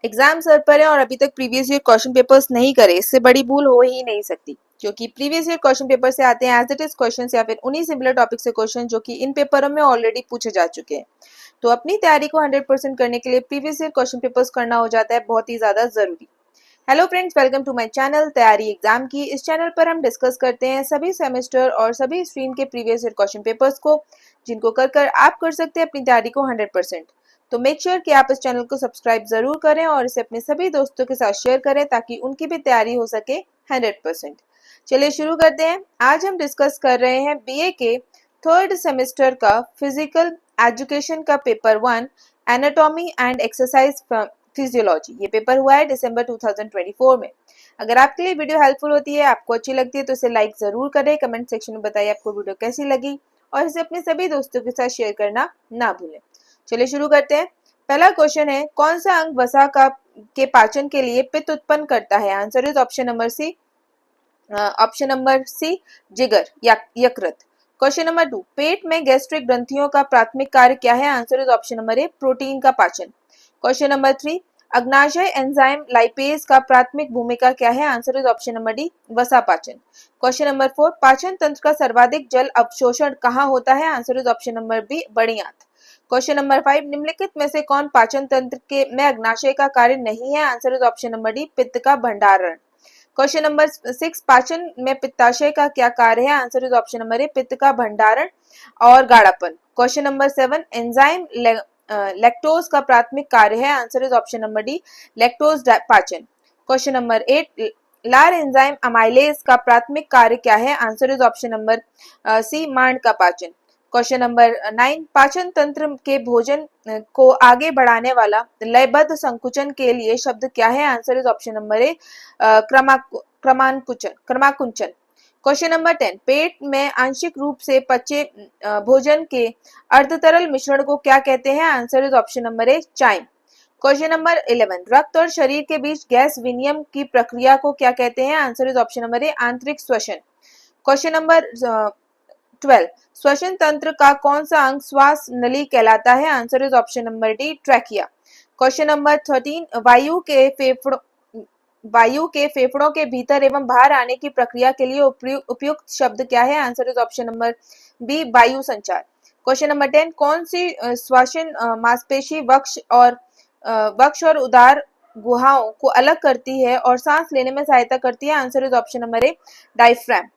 Exam sir पर है और अभी तक प्रीवियस ईयर क्वेश्चन पेपर्स नहीं करे, इससे बड़ी भूल हो ही नहीं सकती, क्योंकि प्रीवियस ईयर क्वेश्चन पेपर से आते हैं एज इट इज क्वेश्चन या फिर उन्हीं सिमिलर टॉपिक से क्वेश्चन जो कि इन पेपरों में ऑलरेडी पूछे जा चुके हैं। तो अपनी तैयारी को 100% करने के लिए प्रीवियस ईयर क्वेश्चन पेपर्स करना हो जाता है बहुत ही ज्यादा जरूरी। Hello friends, welcome to my channel तैयारी एग्जाम की। इस चैनल पर हम डिस्कस करते हैं सभी सेमेस्टर और सभी स्ट्रीम के प्रीवियस ईयर क्वेश्चन पेपर्स को, जिनको कर आप कर सकते हैं अपनी तैयारी को 100%। तो मेक श्योर कि आप इस चैनल को सब्सक्राइब जरूर करें और इसे अपने सभी दोस्तों के साथ शेयर करें ताकि उनकी भी तैयारी हो सके 100%। चलिए शुरू करते हैं। आज हम डिस्कस कर रहे हैं बीए के थर्ड सेमेस्टर का फिजिकल एजुकेशन का paper 1 anatomy and exercise physiology. ये पेपर हुआ है दिसंबर 2024 में। अगर आपके लिए वीडियो हेल्पफुल होती है, आपको अच्छी लगती है, तो इसे लाइक जरूर करें। कमेंट सेक्शन में बताइए आपको वीडियो कैसी लगी और इसे अपने सभी दोस्तों के साथ शेयर करना ना भूलें। चलिए शुरू करते हैं। पहला क्वेश्चन है, कौन सा अंग वसा का के पाचन के लिए पित्त उत्पन्न करता है? Answer is option number C, जिगर या यकृत। क्वेश्चन नंबर 2, पेट में गैस्ट्रिक ग्रंथियों का प्राथमिक कार्य क्या है? Answer is option number A, protein का पाचन। क्वेश्चन नंबर 3, अग्नाशय एंजाइम लाइपेज का प्राथमिक भूमिका क्या है? Answer is option number D, वसा पाचन। क्वेश्चन नंबर 4, पाचन तंत्र का सर्वाधिक जल अवशोषण कहाँ होता है? Answer is option number B, बड़ी आंत। क्वेश्चन नंबर 5, निम्नलिखित में से कौन पाचन तंत्र के में अग्नाशय का कार्य नहीं है? Answer is option number D, पित्त का भंडारण। क्वेश्चन नंबर 6, पाचन में पित्ताशय का क्या कार्य है? Answer is option number A, पित्त का भंडारण और गाढ़ापन। क्वेश्चन नंबर 7, एंजाइम लैक्टोज का प्राथमिक कार्य है? Answer is option number D, lactose पाचन। क्वेश्चन नंबर 8, लार एंजाइम अमाइलेज का प्राथमिक कार्य क्या है? Answer is option number C, मांड का पाचन। क्वेश्चन नंबर 9, पाचन तंत्र के भोजन को आगे बढ़ाने वाला लयबद्ध संकुचन के लिए शब्द क्या है? Answer is option number A, क्रमाकुंचन। क्वेश्चन नंबर 10, पेट में आंशिक रूप से पचे भोजन के अर्धतरल मिश्रण को क्या कहते हैं? Answer is option number A, chyme. Question number 11, रक्त और शरीर के बीच गैस विनिमय की प्रक्रिया को क्या कहते हैं? आंसर इज ऑप्शन नंबर ए, आंतरिक श्वसन। क्वेश्चन नंबर 12, श्वसन तंत्र का कौन सा अंग श्वास नली कहलाता है? Answer is option number D, trachea. Question number 13, वायु के फेफड़ों के भीतर एवं बाहर आने की प्रक्रिया के लिए उपयुक्त शब्द क्या है? Answer is option number B, वायु संचार। क्वेश्चन नंबर 10, कौन सी श्वसन मांसपेशी वक्ष और उदर गुहाओं को अलग करती है और सांस लेने में सहायता करती है? Answer is option number A, diaphragm.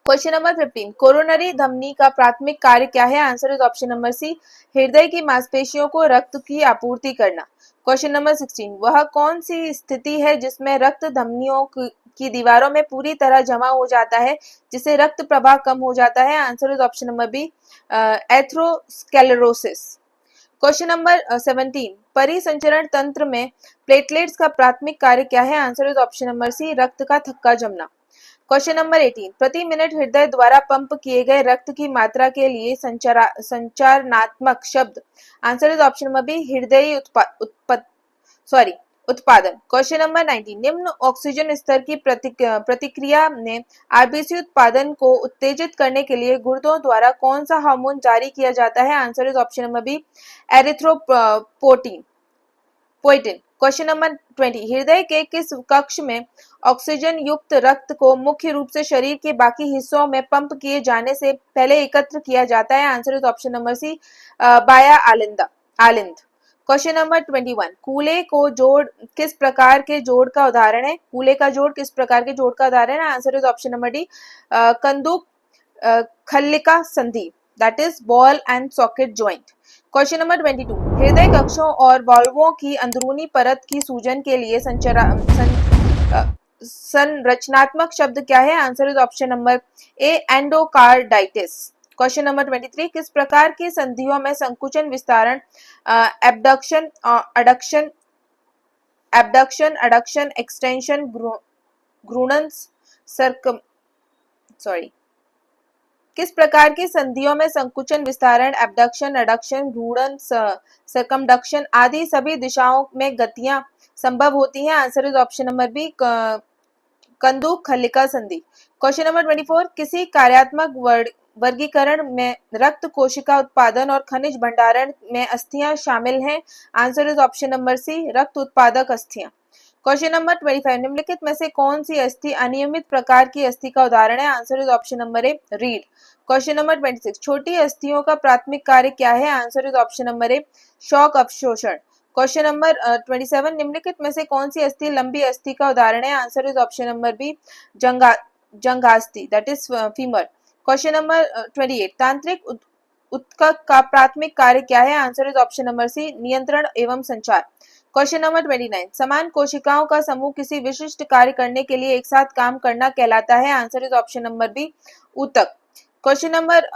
Question number 15, coronary धमनी का प्राथमिक कार्य क्या है? Answer is option number C, हृदय की मांसपेशियों को रक्त की आपूर्ति करना। क्वेश्चन नंबर 16, वह कौन सी स्थिति है जिसमें रक्त धमनियों की दीवारों में पूरी तरह जमा हो जाता है, जिससे रक्त प्रवाह कम हो जाता है? Answer is option number B, atherosclerosis. Question number 17, परिसंचरण तंत्र में प्लेटलेट्स का प्राथमिक कार्य क्या है? Answer is option number C, रक्त का थक्का जमना। क्वेश्चन नंबर 18, प्रति मिनट हृदय द्वारा पंप किए गए रक्त की मात्रा के लिए संचारनात्मक शब्द? Answer is option number B, हृदयी उत्पादन। क्वेश्चन नंबर 19, निम्न ऑक्सीजन स्तर की प्रतिक्रिया में आरबीसी उत्पादन को उत्तेजित करने के लिए गुर्दों द्वारा कौन सा हार्मोन जारी किया जाता है? Answer is option number B, erythropoietin. Question number 20, हृदय के किस कक्ष में ऑक्सीजन युक्त रक्त को मुख्य रूप से शरीर के बाकी हिस्सों में पंप किए जाने से पहले एकत्र किया जाता है? Answer is option number C, बाया आलिंद। क्वेश्चन नंबर 21, कूले को जोड़ किस प्रकार के जोड़ का उदाहरण है? कूले का जोड़ किस प्रकार के जोड़ का उदाहरण है? Answer is option number D, कंदुक खल्लिका संधि, that is ball and socket joint. Question number 22, हृदय कक्षों और वाल्वों की अंदरूनी परत की सूजन के लिए संरचनात्मक शब्द क्या है? Answer is option number A, endocarditis. Question number 23, किस प्रकार की संधियों में संकुचन विस्तारण एबडक्शन एक्सटेंशन घूर्णन किस प्रकार की संधियों में संकुचन विस्तारण एबडक्शन एडक्शन घूर्णन सर्कमडक्शन आदि सभी दिशाओं में गतियां संभव होती हैं? Answer is option number B, कंदुक खल्लिका संधि। क्वेश्चन नंबर 24, किसी कार्यात्मक वर्गीकरण में रक्त कोशिका उत्पादन और खनिज भंडारण में अस्थियां शामिल हैं? Answer is option number C, रक्त उत्पादक अस्थियां। क्वेश्चन नंबर 25, निम्नलिखित में से कौन सी अस्थि अनियमित प्रकार की अस्थि का उदाहरण है? Answer is option number A, रीढ़। क्वेश्चन नंबर 26, छोटी अस्थियों का प्राथमिक कार्य क्या है? Answer is option number A, shock अवशोषण। क्वेश्चन नंबर 27, निम्नलिखित में से कौन सी अस्थि लंबी अस्थि का उदाहरण है? Answer is option number B, जंघास्थि, that is femur. Question number 28, तांत्रिक उत्तक का प्राथमिक कार्य क्या है? Answer is option number C, नियंत्रण एवं संचार। क्वेश्चन नंबर 29, समान कोशिकाओं का समूह किसी विशिष्ट कार्य करने के लिए एक साथ काम करना कहलाता है? Answer is option number B, ऊतक। क्वेश्चन नंबर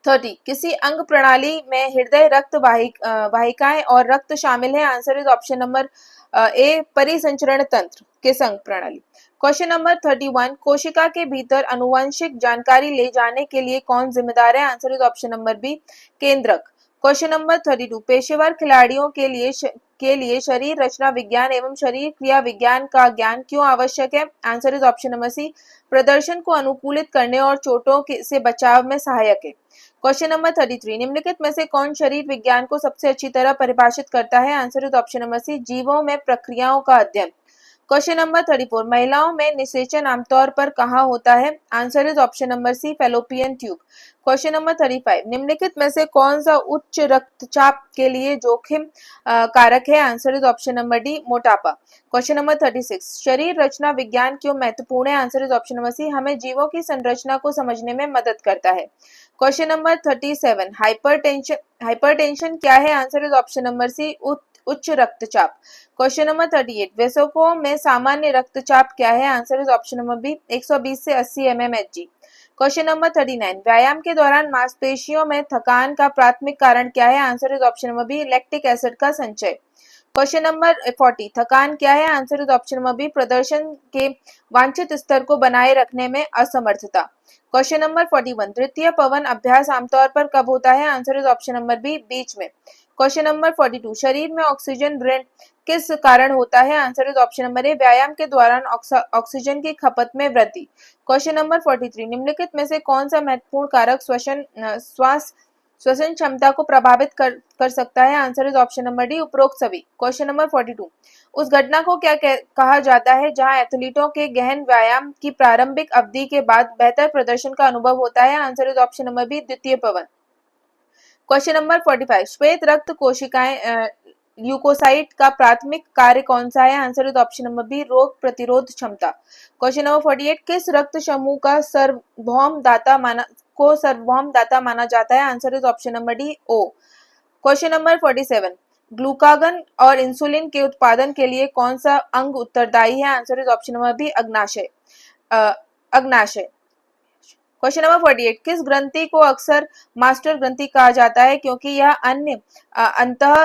30, किसी अंग प्रणाली में हृदय रक्त वाहिकाएं और रक्त शामिल है? आंसर इज ऑप्शन नंबर ए, परिसंचरण तंत्र के संग प्रणाली। क्वेश्चन नंबर 31, कोशिका के भीतर आनुवंशिक जानकारी ले जाने के लिए कौन जिम्मेदार है? Answer is option number B, केंद्रक। क्वेश्चन नंबर 32, पेशेवर खिलाड़ियों के लिए शरीर रचना विज्ञान एवं शरीर क्रिया विज्ञान का ज्ञान क्यों आवश्यक है? Answer is option number C, प्रदर्शन को अनुकूलित करने और चोटों से बचाव में सहायक है। क्वेश्चन नंबर 33, निम्नलिखित में से कौन शरीर विज्ञान को सबसे अच्छी तरह परिभाषित करता है? Answer is option number C, जीवों में प्रक्रियाओं का अध्ययन। क्वेश्चन नंबर 34, महिलाओं में निषेचन आमतौर पर कहाँ होता है? Answer is option number C, fallopian tube. Question number 35, निम्नलिखित में से कौन सा उच्च रक्तचाप के लिए जोखिम कारक है? Answer is option number D, मोटापा। क्वेश्चन नंबर 36, शरीर रचना विज्ञान क्यों महत्वपूर्ण है? Answer is option number C, हमें जीवों की संरचना को समझने में मदद करता है। क्वेश्चन नंबर 37, हाइपरटेंशन क्या है? Answer is option number C, उच्च रक्तचाप। क्वेश्चन नंबर 38, वयस्कों में सामान्य रक्तचाप क्या है? Answer is option number B, 120 से 80 mmHg। क्वेश्चन नंबर 39, व्यायाम के दौरान मांसपेशियों में थकान का प्राथमिक कारण क्या है? Answer is option number B, lactic acid का संचय। क्वेश्चन नंबर 40, थकान क्या है? Answer is option number B, प्रदर्शन के वांछित स्तर को बनाए रखने में असमर्थता। क्वेश्चन नंबर 41, तृतीय पवन अभ्यास आमतौर पर कब होता है? Answer is option number B, बीच में। क्वेश्चन नंबर 42, शरीर में ऑक्सीजन ऋण किस कारण होता है? आंसर इज ऑप्शन नंबर ए, व्यायाम के दौरान ऑक्सीजन की खपत में वृद्धि। क्वेश्चन नंबर 43, निम्नलिखित में से कौन सा महत्वपूर्ण कारक श्वसन क्षमता को प्रभावित कर सकता है? Answer is option number D, उपरोक्त सभी। क्वेश्चन नंबर 42, उस घटना को क्या कहा जाता है जहां एथलीटों के गहन व्यायाम की प्रारंभिक अवधि के बाद बेहतर प्रदर्शन का अनुभव होता है? Answer is option number B, द्वितीय पवन। क्वेश्चन नंबर 45, श्वेत रक्त कोशिकाएं ल्यूकोसाइट का प्राथमिक कार्य कौन सा है? Answer is option number B, रोग प्रतिरोध क्षमता। क्वेश्चन नंबर 48, किस रक्त समूह का सार्वभौम दाता माना जाता है? Answer is option number D, O. Question number 47, glucagon और इंसुलिन के उत्पादन के लिए कौन सा अंग उत्तरदायी है? Answer is option number B, अग्नाशय। क्वेश्चन नंबर 48, किस ग्रंथि को अक्सर मास्टर ग्रंथि कहा जाता है क्योंकि यह अन्य अंतः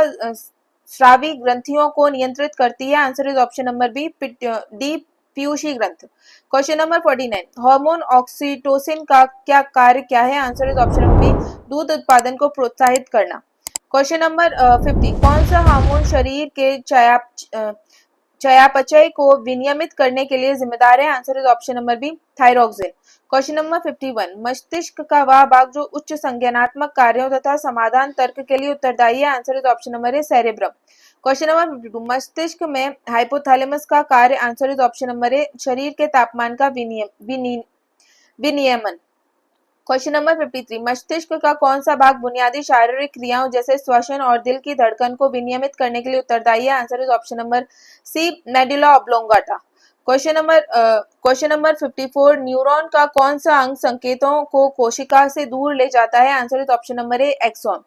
स्रावी ग्रंथियों को नियंत्रित करती है? Answer is option number B, D, पीयूषी ग्रंथ। क्वेश्चन नंबर 49, हार्मोन ऑक्सीटोसिन का कार्य क्या है? Answer is option number B, दूध उत्पादन को प्रोत्साहित करना। क्वेश्चन नंबर 50, कौन सा हार्मोन शरीर के चयापचय को विनियमित करने के लिए जिम्मेदार है? Answer is option number B, thyroxine. Question number 51, मस्तिष्क का वह भाग जो उच्च संज्ञानात्मक कार्यों तथा समाधान तर्क के लिए उत्तरदायी है? Answer is option number A, cerebrum. Question number 52, मस्तिष्क में हाइपोथैलेमस का कार्य? आंसर इज ऑप्शन नंबर ए, शरीर के तापमान का विनियमन। क्वेश्चन नंबर 53, मस्तिष्क का कौन सा भाग बुनियादी शारीरिक क्रियाओं जैसे श्वसन और दिल की धड़कन को विनियमित करने के लिए उत्तरदायी है? Answer is option number C, medulla oblongata. Question number 54, neuron का कौन सा अंग संकेतों को कोशिका से दूर ले जाता है? Answer is option number A, axon.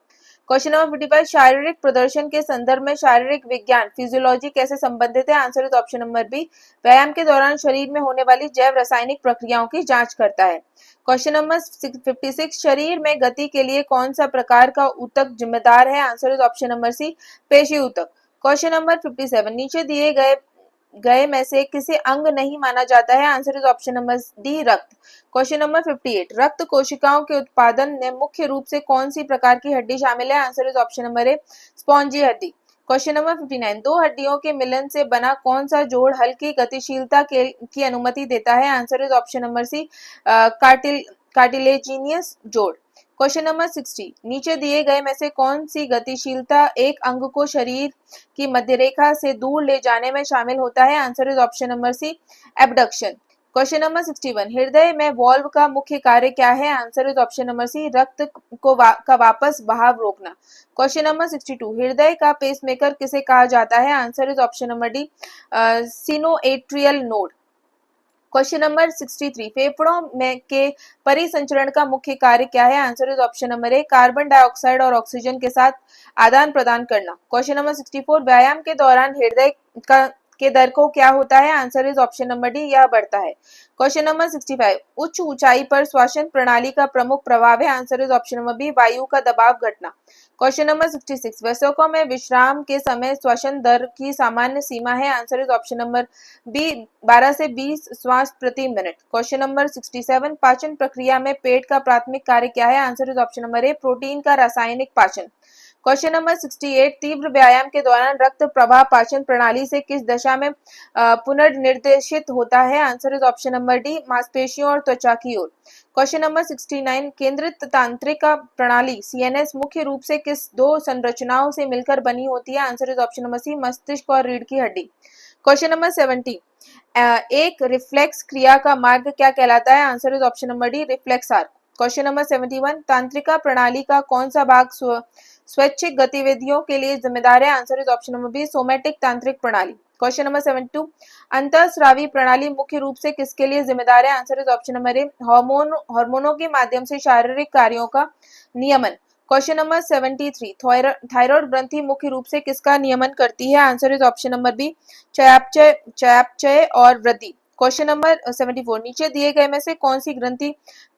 Question number 55, शारीरिक प्रदर्शन के संदर्भ में शारीरिक विज्ञान फिजियोलॉजी कैसे संबंधित है? Answer is option number B, व्यायाम के दौरान शरीर में होने वाली जैव रासायनिक प्रक्रियाओं की जांच करता है। क्वेश्चन नंबर 56, शरीर में गति के लिए कौन सा प्रकार का ऊतक जिम्मेदार है? Answer is option number C, पेशी ऊतक। क्वेश्चन नंबर 57, नीचे दिए गए में से किसे अंग नहीं माना जाता है? Answer is option number D, रक्त। क्वेश्चन नंबर 58, रक्त कोशिकाओं के उत्पादन में मुख्य रूप से कौन सी प्रकार की हड्डी शामिल है? Answer is option number A, spongy हड्डी। क्वेश्चन नंबर 59, दो हड्डियों के मिलन से बना कौन सा जोड़ हल्की गतिशीलता की अनुमति देता है? Answer is option number C, cartilaginous जोड़। क्वेश्चन नंबर 60, नीचे दिए गए में से कौन सी गतिशीलता एक अंग को शरीर की मध्यरेखा से दूर ले जाने में शामिल होता है? Answer is option number C, abduction. Question number 61, हृदय में वॉल्व का मुख्य कार्य क्या है? Answer is option number C, रक्त का वापस बहाव रोकना। क्वेश्चन नंबर 62, हृदय का पेसमेकर किसे कहा जाता है? Answer is option number D, sinoatrial node. Question number 63, फेफड़ों में के परिसंचरण का मुख्य कार्य क्या है? Answer is option number A, carbon dioxide और ऑक्सीजन के साथ आदान प्रदान करना। क्वेश्चन नंबर 64, व्यायाम के दौरान हृदय का के दर को क्या होता है? Answer is option number D, यह बढ़ता है। क्वेश्चन नंबर 65, उच्च ऊंचाई पर श्वसन प्रणाली का प्रमुख प्रभाव है? Answer is option number B, वायु का दबाव घटना। क्वेश्चन नंबर 66, वयस्कों में विश्राम के समय श्वसन दर की सामान्य सीमा है? Answer is option number B, 12 से 20 श्वास प्रति मिनट। क्वेश्चन नंबर 67, पाचन प्रक्रिया में पेट का प्राथमिक कार्य क्या है? Answer is option number A, protein का रासायनिक पाचन। क्वेश्चन नंबर 68, तीव्र व्यायाम के दौरान रक्त प्रवाह पाचन प्रणाली से किस दशा में पुनर्निर्देशित होता है? Answer is option number D, मांसपेशियों और त्वचा की ओर। क्वेश्चन नंबर 69, केंद्रित तंत्रिका प्रणाली सीएनएस मुख्य रूप से किस दो संरचनाओं से मिलकर बनी होती है? Answer is option number C, मस्तिष्क और रीढ़ की हड्डी। क्वेश्चन नंबर 70, एक रिफ्लेक्स क्रिया का मार्ग क्या कहलाता है? Answer is option number D, reflex arc. Question number 71, तांत्रिका प्रणाली का कौन सा भाग स्वैच्छिक गतिविधियों के लिए जिम्मेदार है? Answer is option number B, somatic तांत्रिक प्रणाली। क्वेश्चन नंबर 72, अंतःस्रावी प्रणाली मुख्य रूप से किसके लिए जिम्मेदार है? Answer is option number A, हार्मोनों के माध्यम से शारीरिक कार्यों का नियमन। क्वेश्चन नंबर 73, थायराइड ग्रंथि मुख्य रूप से किसका नियमन करती है? Answer is option number B, चयापचय और वृद्धि। क्वेश्चन नंबर 74, नीचे दिए गए में से कौन सी ग्रंथि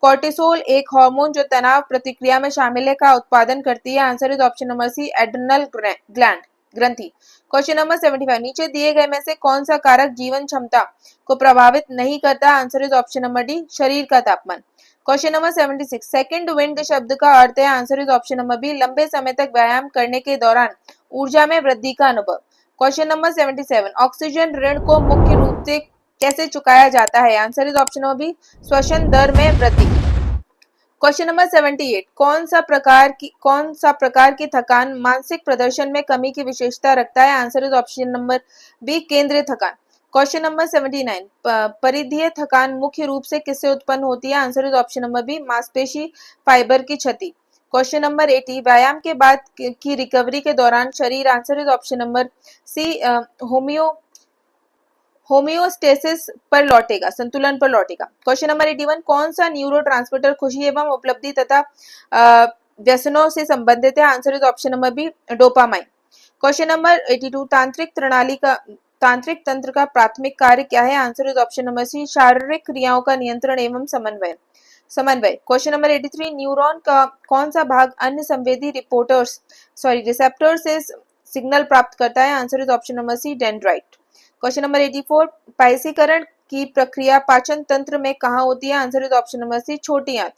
कोर्टिसोल, एक हार्मोन जो तनाव प्रतिक्रिया में शामिल है, का उत्पादन करती है? Answer is option number C, adrenal gland ग्रंथि। क्वेश्चन नंबर 75, नीचे दिए गए में से कौन सा कारक जीवन क्षमता को प्रभावित नहीं करता? Answer is option number D, शरीर का तापमान। क्वेश्चन नंबर 76, सेकंड विंड शब्द का अर्थ है? Answer is option number B, लंबे समय तक व्यायाम करने के दौरान ऊर्जा में वृद्धि का अनुभव। क्वेश्चन नंबर 77, ऑक्सीजन ऋण को मुख्य रूप से कैसे चुकाया जाता है? Answer is option number B, श्वसन दर में वृद्धि। क्वेश्चन नंबर 78, कौन सा प्रकार की थकान मानसिक प्रदर्शन में कमी की विशेषता रखता है? Answer is option number B, केंद्रीय थकान। क्वेश्चन नंबर 79, परिधीय थकान मुख्य रूप से किससे उत्पन्न होती है? Answer is option number B, मांसपेशी फाइबर की क्षति। क्वेश्चन नंबर 80, व्यायाम के बाद की रिकवरी के दौरान शरीर, answer is option number C, homeostasis पर लौटेगा, संतुलन पर लौटेगा। क्वेश्चन नंबर 81, कौन सा न्यूरोट्रांसमीटर खुशी एवं उपलब्धि तथा व्यसनों से संबंधित है? Answer is option number B, dopamine. Question number 82, तांत्रिक तंत्र का प्राथमिक कार्य क्या है? Answer is option number C, शारीरिक क्रियाओं का नियंत्रण एवं समन्वय। क्वेश्चन नंबर 83, न्यूरॉन का कौन सा भाग अन्य संवेदी रिसेप्टर से सिग्नल प्राप्त करता है? Answer is option number C, dendrite. Question number 84, पायसीकरण की प्रक्रिया पाचन तंत्र में कहाँ होती है? Answer is option number C, छोटी आंत।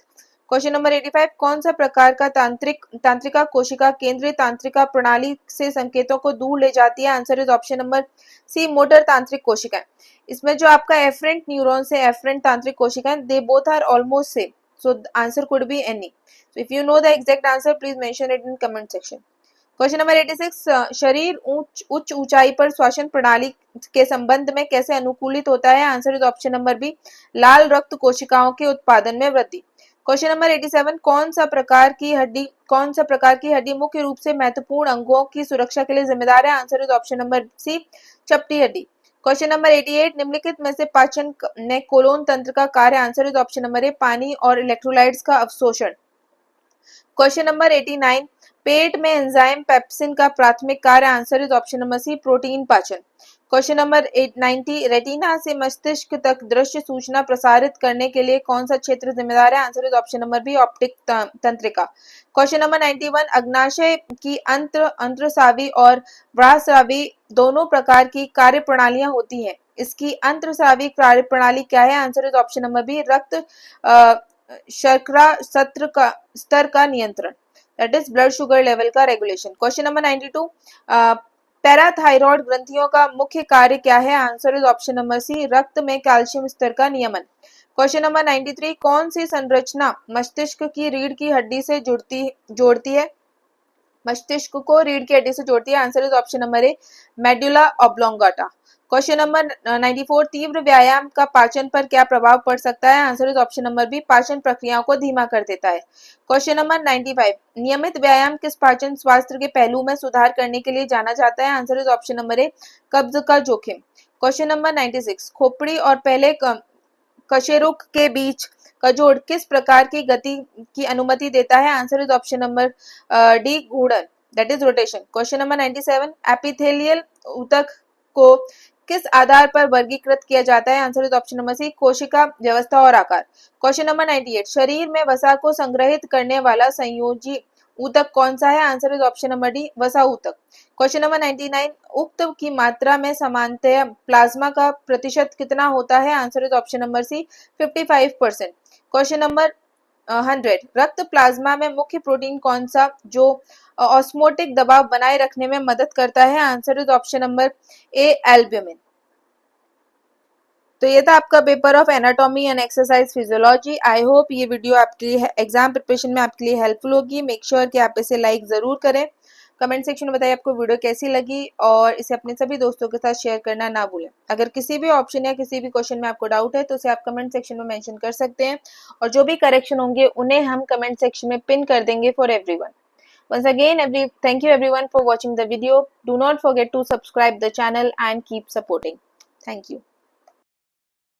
क्वेश्चन नंबर 85, कौन सा प्रकार का तांत्रिका कोशिका केंद्रीय तांत्रिका प्रणाली से संकेतों को दूर ले जाती है? Answer is option number C, motor तांत्रिक कोशिकाएं। इसमें जो आपका एफरेंट न्यूरॉन से एफरेंट तांत्रिक कोशिकाएं, they both are almost same, so answer could be any. So if you know the exact answer, please mention it in comment section. Question number 86, शरीर उच्च ऊंचाई पर श्वसन प्रणाली के संबंध में कैसे अनुकूलित होता है? Answer is option number B, लाल रक्त कोशिकाओं के उत्पादन में वृद्धि। क्वेश्चन नंबर 87, कौन सा प्रकार की हड्डी मुख्य रूप से महत्वपूर्ण अंगों की सुरक्षा के लिए जिम्मेदार है? Answer is option number C, चपटी हड्डी। क्वेश्चन नंबर 88, निम्नलिखित में से पाचन में कोलोन तंत्र का कार्य? आंसर इज ऑप्शन नंबर ए, पानी और इलेक्ट्रोलाइट्स का अवशोषण। क्वेश्चन नंबर 89, पेट में एंजाइम पेप्सिन का प्राथमिक कार्य? Answer is option number C, protein पाचन। क्वेश्चन नंबर 90, रेटिना से मस्तिष्क तक दृश्य सूचना प्रसारित करने के लिए कौन सा क्षेत्र जिम्मेदार है? Answer is option number B, optic तंत्रिका। क्वेश्चन नंबर 91, अग्नाशय की अंतःस्रावी और बाह्यस्रावी दोनों प्रकार की कार्य प्रणालियां होती हैं। इसकी अंतःस्रावी कार्य प्रणाली क्या है? Answer is option number B, रक्त शर्करा स्तर का नियंत्रण, that is blood sugar level का रेगुलेशन। क्वेश्चन नंबर 92, पैराथायरॉयड ग्रंथियों का मुख्य कार्य क्या है? Answer is option number C, रक्त में कैल्शियम स्तर का नियमन। क्वेश्चन नंबर 93, कौन सी संरचना मस्तिष्क की रीढ़ की हड्डी से जोड़ती है? मस्तिष्क को रीढ़ की हड्डी से जोड़ती है। Answer is option number A, medulla oblongata. Question number 94, तीव्र व्यायाम का पाचन पर क्या प्रभाव पड़ सकता है? Answer is option number B, पाचन प्रक्रियाओं को धीमा कर देता है। क्वेश्चन नंबर 95, नियमित व्यायाम किस पाचन स्वास्थ्य के पहलू में सुधार करने के लिए जाना जाता है? आंसर इज ऑप्शन नंबर ए, कब्ज का जोखिम। क्वेश्चन नंबर 96, खोपड़ी और पहले कशेरुक के बीच का जोड़ किस प्रकार की गति की अनुमति देता है? Answer is option number D, घूर्णन, that is rotation. Question number 97, epithelial ऊतक को किस आधार पर वर्गीकृत किया जाता है? Answer is option number C, कोशिका व्यवस्था और आकार। क्वेश्चन नंबर 98, शरीर में वसा को संग्रहित करने वाला संयोजी ऊतक कौन सा है? Answer is option number D, वसा ऊतक। क्वेश्चन नंबर 99, उक्त की मात्रा में सामान्यतः प्लाज्मा का प्रतिशत कितना होता है? Answer is option number C, 55%। Question number 100, रक्त प्लाज्मा में मुख्य प्रोटीन कौन सा जो ऑस्मोटिक दबाव बनाए रखने में मदद करता है? Answer is option number A, albumin. तो ये था आपका paper of anatomy and exercise physiology. I hope ये वीडियो आपके एग्जाम प्रिपरेशन में आपके लिए हेल्पफुल होगी। मेक श्योर कि आप इसे लाइक जरूर करें। कमेंट सेक्शन में बताइए आपको वीडियो कैसी लगी और इसे अपने सभी दोस्तों के साथ शेयर करना ना भूलें। अगर किसी भी ऑप्शन या किसी भी क्वेश्चन में आपको डाउट है तो उसे आप कमेंट सेक्शन में मेंशन कर सकते हैं और जो भी करेक्शन होंगे उन्हें हम कमेंट सेक्शन में पिन कर देंगे for everyone. Once again, thank you everyone for watching the video. Do not forget to subscribe the channel and keep supporting. Thank you.